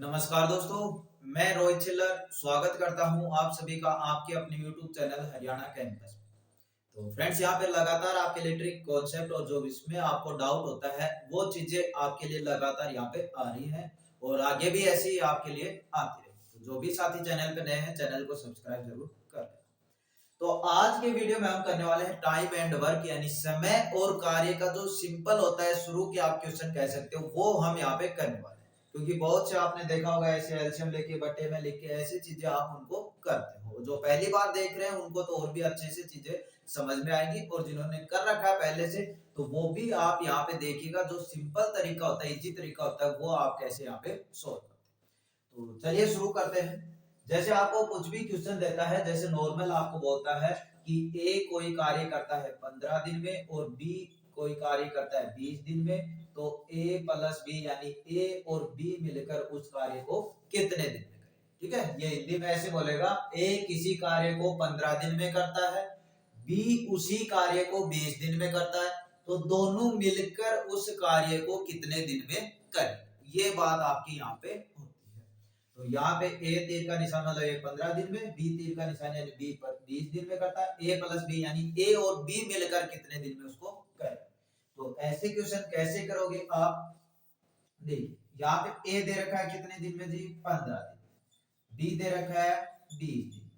नमस्कार दोस्तों, मैं रोहित चिल्लर स्वागत करता हूं आप सभी का आपके अपने YouTube चैनल हरियाणा कैंपस में। तो फ्रेंड्स, यहाँ पे लगातार आपके लिए ट्रिक कॉन्सेप्ट और जो इसमें आपको डाउट होता है वो चीजें आपके लिए लगातार यहाँ पे आ रही हैं और आगे भी ऐसे ही आपके लिए आती रहेगी। तो जो भी साथी चैनल पे नए हैं, चैनल को सब्सक्राइब जरूर कर लें। तो आज के वीडियो में हम करने वाले हैं टाइम एंड वर्क, यानी समय और कार्य का जो सिंपल होता है, शुरू के आप क्वेश्चन कह सकते हो, वो हम यहाँ पे करने वाले हैं। क्योंकि बहुत से आपने देखा होगा ऐसे एलसीएम लेके बट्टे में लिख के ऐसी चीजें आप उनको करते हो। जो पहली बार देख रहे हैं उनको तो और भी अच्छे से चीजें समझ में आएंगी, और जिन्होंने कर रखा है पहले से तो वो भी आप यहाँ पे देखिएगा। जो सिंपल तरीका होता है, इजी तरीका होता है, वो आप कैसे यहाँ पे सोल्व करते हैं। तो चलिए शुरू करते हैं। जैसे आपको कुछ भी क्वेश्चन देता है, जैसे नॉर्मल आपको बोलता है कि ए कोई कार्य करता है 15 दिन में और बी कोई कार्य करता है 20 दिन में, तो ए प्लस बी यानी ए और बी मिलकर उस कार्य को कितने दिन में करें। ठीक है, ये हिंदी में ऐसे बोलेगा, ए किसी कार्य को 15 दिन में करता है, बी उसी कार्य को 20 दिन में करता है, तो दोनों मिलकर उस कार्य को कितने दिन में करें। ये बात आपकी यहाँ पे होती है। तो यहाँ पे ए तीर का निशान मतलब ये 15 दिन में, बी तीर का निशान यानी बी पर 20 दिन में करता है, ए प्लस बी यानी ए और बी मिलकर कितने दिन में उसको करें। तो ऐसे क्वेश्चन कैसे करोगे आप, देखिए यहाँ पे ए दे रखा है कितने दिन में जी, 15 दिन, बी दे रखा है 20 दिन।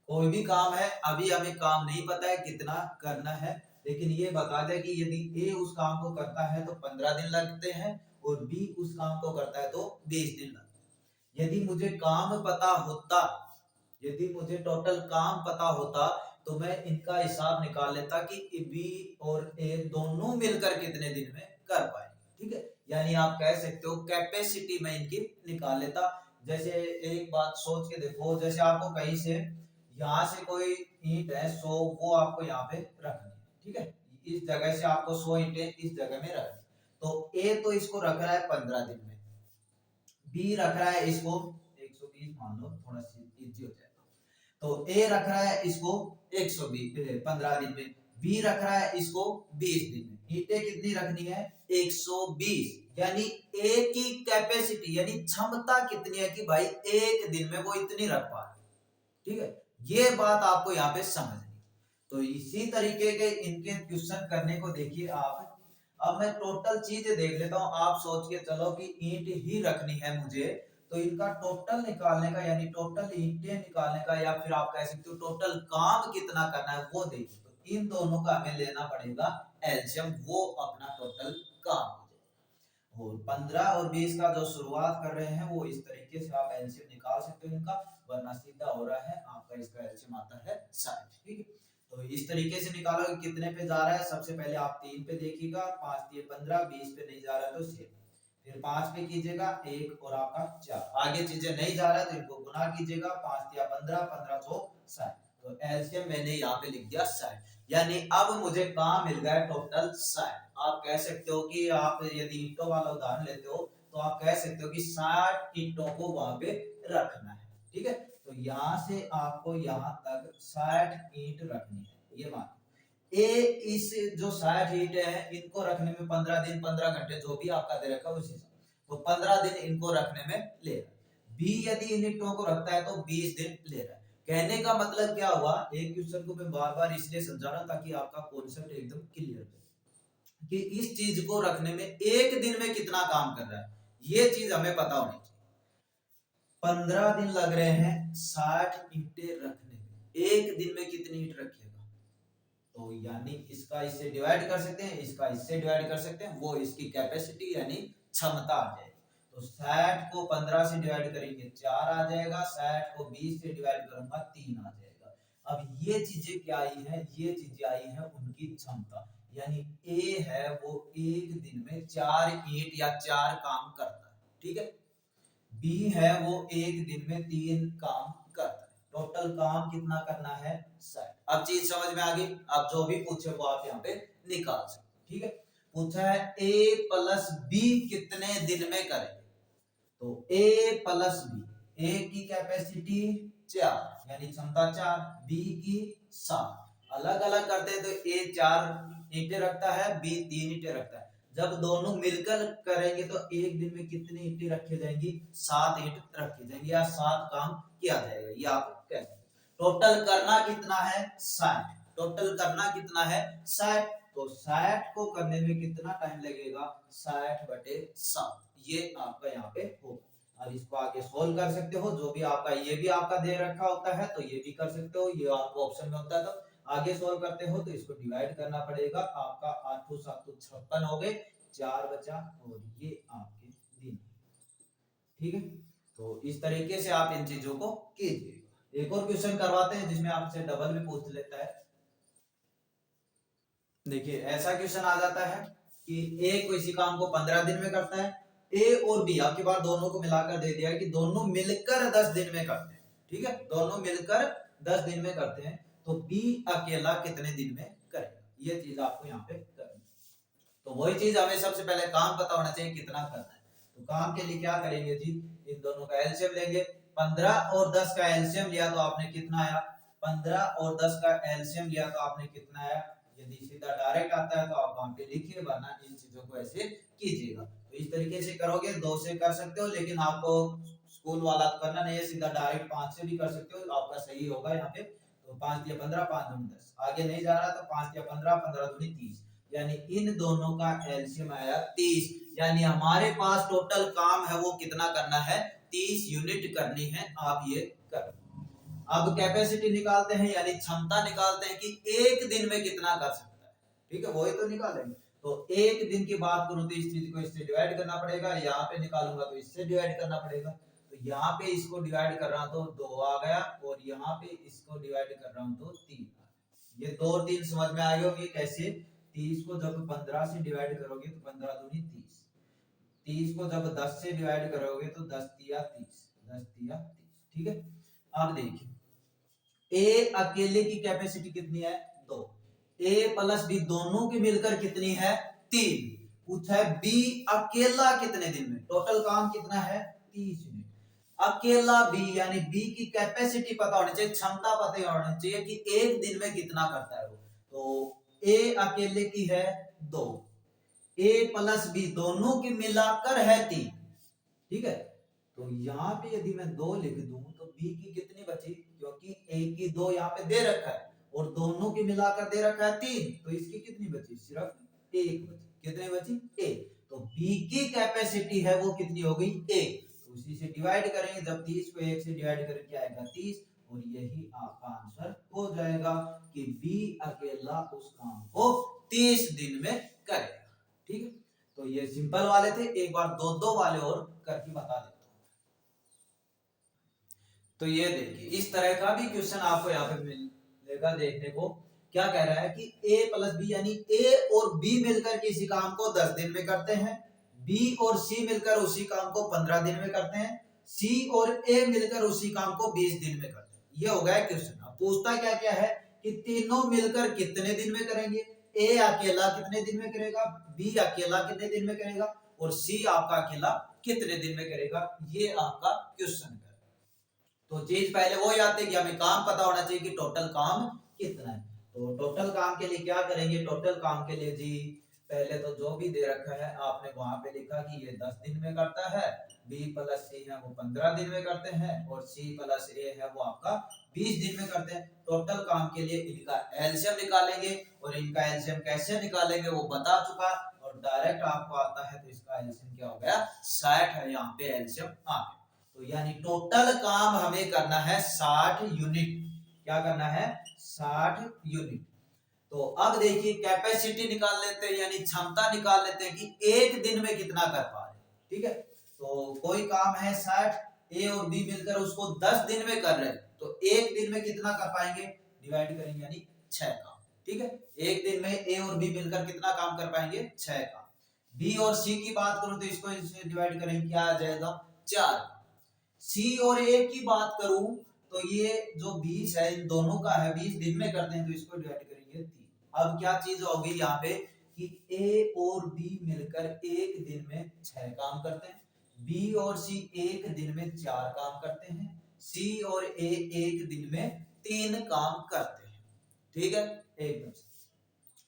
कोई भी काम है, अभी हमें काम नहीं पता है कितना करना है, लेकिन ये बता दे कि यदि ए उस काम को करता है तो 15 दिन लगते हैं और बी उस काम को करता है तो 20 दिन लगते हैं। यदि मुझे काम पता होता, यदि मुझे टोटल काम पता होता तो मैं इनका हिसाब निकाल लेता कि बी और ए दोनों मिलकर कितने दिन में कर पाएंगे। ठीक है, यानी आप कह सकते हो कैपेसिटी में इनकी निकाल लेता। जैसे एक बात सोच के देखो, जैसे आपको कहीं से यहाँ से कोई ईंट है 100, वो आपको यहाँ पे रखनी है। ठीक है, इस जगह से आपको 100 ईंटें इस जगह में रखनी, तो ए तो इसको रख रहा है 15 दिन में, बी रख रहा है इसको 120 मान लो, थोड़ा सी इजी हो जाएगा। तो ए रख रहा है इसको 120 15 दिन में, बी रख रहा है इसको 20 दिन में। ईंटें कितनी रखनी है, 120, यानी ए की कैपेसिटी यानी क्षमता कितनी है कि भाई एक दिन में वो इतनी रख पा रहा है। ठीक है, ये बात आपको यहाँ पे समझनी। तो इसी तरीके के इनके क्वेश्चन करने को देखिए आप। अब मैं टोटल चीज देख लेता हूं, आप सोच के चलो कि ईंट ही रखनी है मुझे, तो इनका टोटल निकालने का यानी टोटल ईंटें निकालने का, या फिर आप कह सकते हो टोटल काम कितना करना है वो देखिए। तो इन दोनों का हमें लेना पड़ेगा एलसीएम, वो अपना टोटल काम हो जाएगा। और 15 और 20 का जो शुरुआत कर रहे हैं वो इस तरीके से आप एलसीएम निकाल सकते हो इनका, वरना सीधा हो रहा है आपका, इसका एलसीएम आता है 60। ठीक है, तो इस तरीके से निकालोगे कितने पे जा रहा है। सबसे पहले आप 3 पे देखिएगा, 5 3 15, 20 पे नहीं जा रहा है तो 6, फिर 5 पे कीजिएगा 1 और आपका 4, आगे चीजें नहीं जा रहा है तो इनको गुना कीजिएगा, 5 3 15, 15 6 60। तो एलसीएम मैंने यहाँ पे लिख दिया 60, यानी अब मुझे काम मिल गया टोटल 60। आप कह सकते हो कि आप यदि ईंटों वाला उदाहरण लेते हो तो आप कह सकते हो कि 60 ईंटों को वहां पे रखना है। ठीक है, तो यहां से आपको यहां तक 60 ईंट रखनी है। ये मान ए इस जो 60 ईंट है इनको रखने में 15 दिन 15 घंटे जो भी आपका दे रखा है उसी से, तो 15 दिन इनको रखने में ले रहा है। बी यदि इन ईंटों को रखता है तो 20 दिन ले रहा है। कहने का मतलब क्या हुआ, एक क्वेश्चन को मैं बार बार इसलिए समझा रहा हूं ताकि आपका कॉन्सेप्ट एकदम क्लियर हो कि इस चीज को रखने में एक दिन में कितना काम कर रहा है, ये चीज हमें पता होनी चाहिए। 15 दिन लग रहे हैं 60 ईंटें रखने में, एक दिन में कितनी ईंट रखिएगा, तो यानी इसका इससे डिवाइड कर सकते हैं, इसका इससे डिवाइड कर सकते हैं, वो इसकी कैपेसिटी यानी क्षमता आ जाएगी। तो 60 को 15 से डिवाइड करेंगे 4 आ जाएगा, 60 को 20 से डिवाइड करूंगा 3 आ जाएगा। अब ये चीजें क्या आई है, ये चीजें आई है उनकी क्षमता, यानी ए है वो एक दिन में 4 ईंट या 4 काम करता है। ठीक है, बी है वो एक दिन में 3 काम करता है। टोटल काम कितना करना है 60। अब चीज समझ में आ गई, अब जो भी पूछे वो आप यहाँ पे निकाल सकते। ठीक है, पूछा है ए प्लस बी कितने दिन में करेंगे, तो ए प्लस बी, ए की कैपेसिटी 4 यानी क्षमता 4, बी की 7। अलग अलग करते हैं तो ए 4 ईंटें रखता है, बी 3 ईंटें रखता है। जब दोनों मिलकर करेंगे तो एक दिन में कितनी ईंटें रखी जाएंगी, 7 ईंट रखी जाएंगी या 7 काम किया जाएगा, ये आप कह सकते हैं। टोटल करना कितना है 60, टोटल करना कितना है 60, तो 60 को करने में कितना टाइम लगेगा 60/7, ये आपका यहाँ पे होगा। और इसको आगे सोल्व कर सकते हो, जो भी आपका ये भी आपका दे रखा होता है तो ये भी कर सकते हो, ये आपको ऑप्शन में होता है तो आगे सोल्व करते हो तो इसको डिवाइड करना पड़ेगा। आपका 8 7 56 हो गए, 4 बचा और ये आपके दिन। ठीक है, तो इस तरीके से आप इन चीजों को कीजिए। एक और क्वेश्चन करवाते हैं जिसमें आपसे डबल भी पूछ लेता है। देखिए ऐसा क्वेश्चन आ जाता है कि ए किसी काम को 15 दिन में करता है, ए और बी आपके पास दोनों को मिलाकर दे दिया है कि दोनों मिलकर 10 दिन में करते हैं। ठीक है, दोनों मिलकर 10 दिन में करते हैं, तो बी अकेला कितने दिन में करेगा, ये चीज आपको यहाँ पे करनी है। तो वही चीज हमें सबसे पहले काम पता होना चाहिए कितना करना है। तो काम के लिए क्या करेंगे जी, इन दोनों का एलसीएम लेंगे। 15 और 10 का एलसीएम लिया तो आपने कितना आया, 15 और 10 का एलसीएम लिया तो आपने कितना आया। यदि सीधा डायरेक्ट आता है तो आप वहां पे लिखिए, वरना इन चीजों को ऐसे कीजिएगा। तो इस तरीके से करोगे, 2 से कर सकते हो, लेकिन आपको स्कूल वाला तो करना नहीं है, सीधा डायरेक्ट 5 से भी कर सकते हो, आपका सही होगा यहाँ पे। तो 5 या 15, 5 दूनी 10, आगे नहीं जा रहा तो 5 या 15, 15 दूनी 30, यानी इन दोनों का एलसीएम आया 30। यानी हमारे पास टोटल काम है वो कितना करना है, 30 यूनिट करनी है। आप ये कर, अब कैपेसिटी निकालते हैं यानी क्षमता निकालते हैं कि एक दिन में कितना कर सकता है। ठीक है, वही तो निकालेंगे। तो एक दिन की बात करूं तो इस चीज को इससे डिवाइड करना पड़ेगा, यहाँ पे निकालूंगा तो इससे डिवाइड करना पड़ेगा। तो यहाँ पे इसको डिवाइड कर रहा हूं तो 2 आ गया, और यहाँ पे इसको डिवाइड कर रहा हूं तो 3 आ गया। ये 2 और 3 समझ में आए होंगे कैसे। 30 को जब 15 से डिवाइड करोगे तो 15 दूनी 30, 30 को जब 10 से डिवाइड करोगे तो 10 तिया 30, 10 तिया 30। ठीक है, अब देखिए ए अकेले की कैपेसिटी कितनी है 2, ए प्लस बी दोनों की मिलकर कितनी है 3। पूछा है बी अकेला कितने दिन में, टोटल काम कितना है 30 यूनिट। अकेला बी यानी बी की कैपेसिटी पता होनी चाहिए, क्षमता पता होनी चाहिए कि एक दिन में कितना करता है वो। तो ए अकेले की है 2, ए प्लस बी दोनों की मिलाकर है 3। ठीक है, तो यहाँ पे यदि मैं 2 लिख दूं तो बी की कितनी बची, क्योंकि ए की 2 यहाँ पे दे रखा है और दोनों की मिलाकर दे रखा है 3, तो इसकी कितनी बची, सिर्फ 1 बची। कितनी बची 1, तो बी की कैपेसिटी है वो कितनी हो गई 1, तो उसी से डिवाइड करेंगे। जब 30 को 1 से डिवाइड करेंगे क्या आएगा 30, और यही आपका आंसर हो जाएगा कि बी अकेला उस काम को 30 दिन में करेगा। ठीक है, तो ये सिंपल वाले थे, एक बार 2-2 वाले और करके बता देता हूं। तो ये देखिए इस तरह का भी क्वेश्चन आपको यहाँ पे मिलेगा देखने को। क्या कह रहा है कि a प्लस बी यानी a और b मिलकर किसी काम को 10 दिन में करते हैं, b और c मिलकर उसी काम को 15 दिन में करते हैं, c और a मिलकर उसी काम को 20 दिन में करते हैं। ये हो गया क्वेश्चन। अब पूछता क्या क्या है कि तीनों मिलकर कितने दिन में करेंगे, a अकेला कितने दिन में करेगा, b अकेला कितने दिन में करेगा, और c आपका अकेला कितने दिन में करेगा। ये आपका क्वेश्चन है। तो चीज पहले वो आती है कि हमें काम पता होना चाहिए कि टोटल काम कितना है। तो टोटल काम के लिए क्या करेंगे, टोटल काम के लिए जी पहले तो जो भी दे रखा है आपने वहां पे लिखा कि ये 10 दिन में करता है, बी प्लस सी है वो 15 दिन में करते हैं, और सी प्लस ए है वो आपका 20 दिन में करते हैं। टोटल काम के लिए इनका एलसीएम निकालेंगे, और इनका एलसीएम कैसे निकालेंगे वो बता चुका, और डायरेक्ट आपको आता है तो इसका एलसीएम क्या हो गया 60 है, यहाँ पे एलसीएम आ गया। तो यानी टोटल काम हमें करना है 60 यूनिट। क्या करना है 60 यूनिट। तो अब देखिए कैपेसिटी निकाल लेते हैं यानी क्षमता निकाल लेते हैं कि एक दिन में कितना कर पा रहे। ठीक है, तो कोई काम है 60, ए और बी मिलकर उसको 10 दिन में कर रहे हैं, तो एक दिन में कितना कर पाएंगे, डिवाइड करेंगे यानी 6 काम। ठीक है, एक दिन में ए और बी मिलकर कितना काम कर पाएंगे 6 काम। बी और सी की बात करूं तो इसको इससे डिवाइड करेंगे क्या आ जाएगा 4। सी और ए की बात करूं तो ये जो 20 है इन दोनों का है, 20 दिन में करते हैं तो इसको डिवाइड करेंगे 3। अब क्या चीज होगी यहाँ पे कि ए और बी मिलकर एक दिन में 6 काम करते हैं, बी और सी एक दिन में 4 काम करते हैं, सी और ए एक दिन में 3 काम करते हैं। ठीक है, एकदम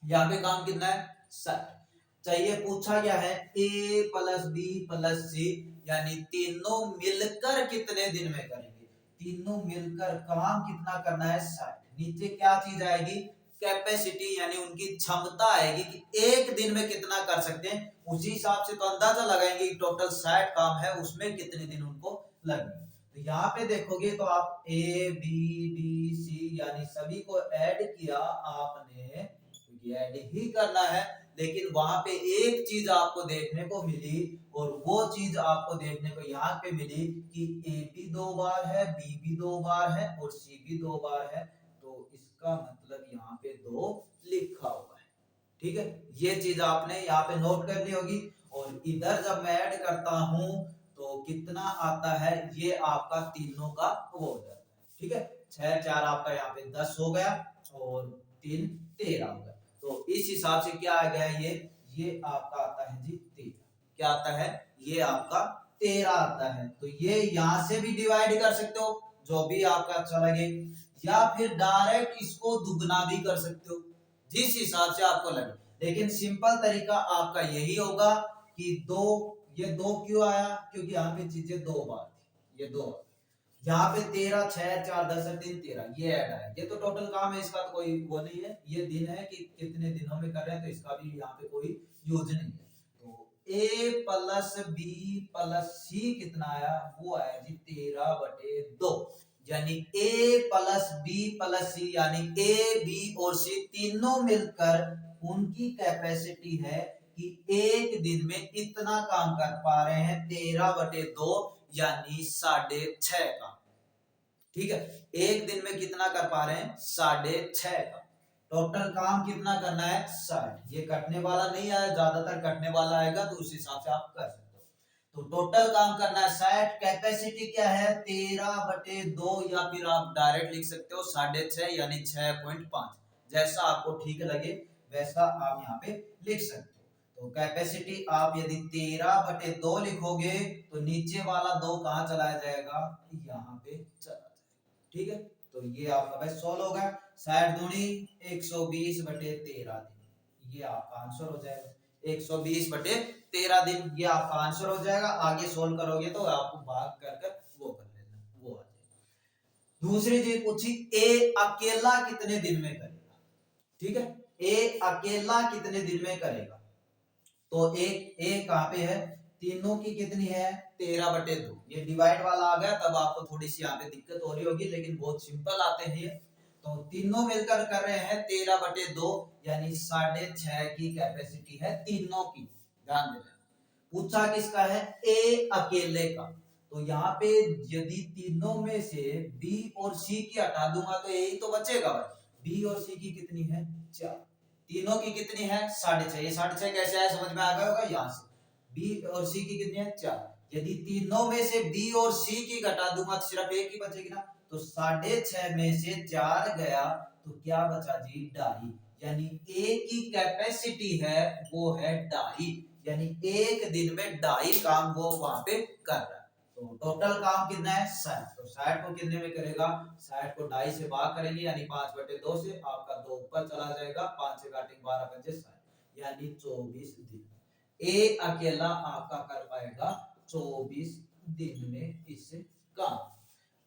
यहाँ पे काम कितना है 60। चाहिए। पूछा क्या है, ए प्लस बी प्लस सी यानी तीनों मिलकर कितने दिन में करेंगे, तीनों मिलकर काम कितना करना है 60। नीचे क्या चीज आएगी, कैपेसिटी यानी उनकी क्षमता आएगी कि एक दिन में कितना कर सकते हैं। उसी हिसाब से तो अंदाजा लगाएंगे कि टोटल 60 काम है उसमें कितने दिन उनको लगेंगे। तो यहाँ पे देखोगे तो आप ए बी डी सी यानी सभी को ऐड किया आपने, क्योंकि ऐड ही करना है। लेकिन वहां पे एक चीज आपको देखने को मिली, और वो चीज आपको देखने को यहाँ पे मिली कि ए भी 2 बार है, बी भी 2 बार है और सी भी 2 बार है। तो इसका मतलब यहाँ पे 2 लिखा हुआ है। ठीक है, ये चीज आपने यहाँ पे नोट करनी होगी। और इधर जब मैं ऐड करता हूं तो कितना आता है, ये आपका तीनों का वो हो जाता है। ठीक है, 6 4 आपका यहाँ पे 10 हो गया और 3 13 हो गया। तो इस हिसाब से क्या आ गया, ये आपका आता है जी 13। क्या आता है, ये आपका 13 आता है। तो ये यहां से भी डिवाइड कर सकते हो, जो भी आपका अच्छा लगे, या फिर डायरेक्ट इसको दुगना भी कर सकते हो, जिस हिसाब से आपको लगे। लेकिन सिंपल तरीका आपका यही होगा कि दो, ये 2 क्यों आया, क्योंकि यहाँ पे चीजें 2 बार थी, ये 2 यहाँ पे 13 6 4 10 3 13 ये ऐड है। ये तो टोटल काम है, इसका तो कोई वो नहीं है, ये दिन है कि कितने दिनों में कर रहे हैं, तो इसका भी यहाँ पे कोई यूज नहीं है। तो ए प्लस बी प्लस सी कितना आया, वो आया जी 13/2। यानी ए प्लस बी प्लस सी यानी ए बी और सी तीनों मिलकर उनकी कैपेसिटी है कि एक दिन में इतना काम कर पा रहे हैं, 13/2 यानी 6.5 का। ठीक है, एक दिन में कितना कर पा रहे हैं, 6.5 का। टोटल काम कितना करना है 60। ये कटने वाला नहीं आया, ज्यादातर कटने वाला आएगा, तो उस हिसाब से आप कर सकते हो। तो टोटल काम करना है 60। कैपेसिटी क्या है 13/2, या फिर आप डायरेक्ट लिख सकते हो 6.5 यानी 6.5। जैसा आपको ठीक लगे वैसा आप यहाँ पे लिख सकते हो। तो कैपेसिटी आप यदि 13/2 लिखोगे तो नीचे वाला 2 कहां चला जाएगा, यहाँ पे चला जाएगा। ठीक है, तो ये आपका भाई 16 होगा। 60 दूनी 120/13 दिन, ये आपका आंसर हो जाएगा। 120/13 दिन ये आपका आंसर हो जाएगा। आगे सोल्व करोगे तो आपको भाग कर कर वो कर लेना, वो आ जाएगा। दूसरी चीज पूछी, ए अकेला कितने दिन में करेगा। ठीक है, ए अकेला कितने दिन में करेगा। तो एक कहां पे है, तीनों की कितनी है 13/2। ये डिवाइड वाला आ गया तब आपको थोड़ी सी यहाँ पे दिक्कत हो रही होगी, लेकिन बहुत सिंपल आते हैं ये। तो तीनों मिलकर कर रहे हैं 13/2 यानी 6.5 की कैपेसिटी है तीनों की। ध्यान देना, पूछा किसका है, ए अकेले का। तो यहाँ पे यदि तीनों में से बी और सी की हटा दूंगा तो यही तो बचेगा भाई। बी और सी की कितनी है 4, तीनों की कितनी है 6.5। ये 6.5 कैसे आया समझ में आ गया होगा, यहाँ से बी और सी की कितनी है 4। यदि तीनों में से बी और सी की घटा दूंगा तो सिर्फ एक ही बचेगी ना। तो 6.5 में से 4 गया तो क्या बचा जी 2.5। यानी ए की कैपेसिटी है वो है 2.5, यानी एक दिन में 2.5 काम वो वहां पे कर रहा है। तो टोटल काम कितना है 60। तो 60 को कितने में करेगा, 60 को 2.5 से भाग करेंगे यानी 5/2 से आपका 2 ऊपर चला जाएगा, 5 से काटेंगे 12 पंजे 60 यानी 24 दिन। ए अकेला आपका कर पाएगा 24 दिन में इस काम।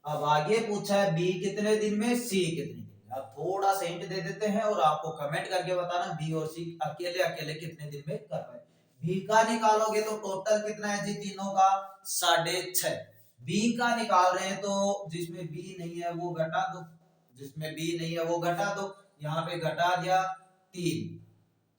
अब आगे पूछा है बी कितने दिन में, सी कितने दिन में। अब थोड़ा सा हिंट दे देते हैं और आपको कमेंट करके बताना बी और सी अकेले अकेले कितने दिन में कर पाए। बी का निकालोगे तो टोटल कितना है जी तीनों का 6.5। बी का निकाल रहे हैं तो जिसमें बी नहीं है वो घटा दो, जिसमें बी नहीं है वो घटा दो। यहाँ पे घटा दिया 3,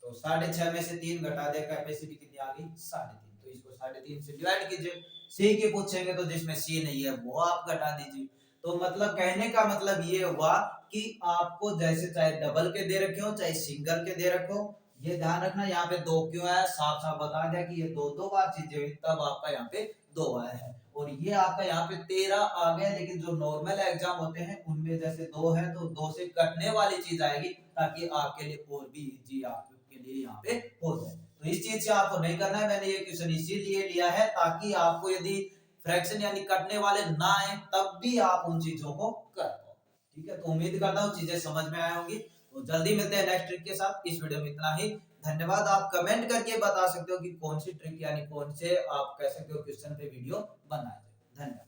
तो 6.5 में से 3 घटा दिया, कैपेसिटी कितनी आ गई 3.5। तो इसको 3.5 से डिवाइड कीजिए। सी की पूछेंगे तो जिसमें सी नहीं है वो आप घटा दीजिए। तो मतलब कहने का मतलब ये हुआ कि आपको जैसे चाहे डबल के दे रखे हो चाहे सिंगल के दे रखो, ये ध्यान रखना। यहाँ पे 2 क्यों आया, साफ साफ बता दिया कि ये 2 बार चीजें हुई तब आपका यहाँ पे 2 आया है। और ये आपका यहाँ पे 13 आ गया, लेकिन जो नॉर्मल एग्जाम होते हैं उनमें जैसे 2 है तो 2 से कटने वाली चीज आएगी, ताकि आपके लिए और भी इजी आपके लिए यहाँ पे हो जाए। तो इस चीज से आपको नहीं करना है। मैंने ये क्वेश्चन इसीलिए लिया है ताकि आपको यदि फ्रैक्शन यानी कटने वाले ना आए तब भी आप उन चीजों को कर पाओ। ठीक है, तो उम्मीद करता हूँ चीजें समझ में आए होंगी। तो जल्दी मिलते हैं नेक्स्ट ट्रिक के साथ। इस वीडियो में इतना ही। धन्यवाद। आप कमेंट करके बता सकते हो कि कौन सी ट्रिक यानी कौन से आप कह सकते हो क्वेश्चन पे वीडियो बनाए। धन्यवाद।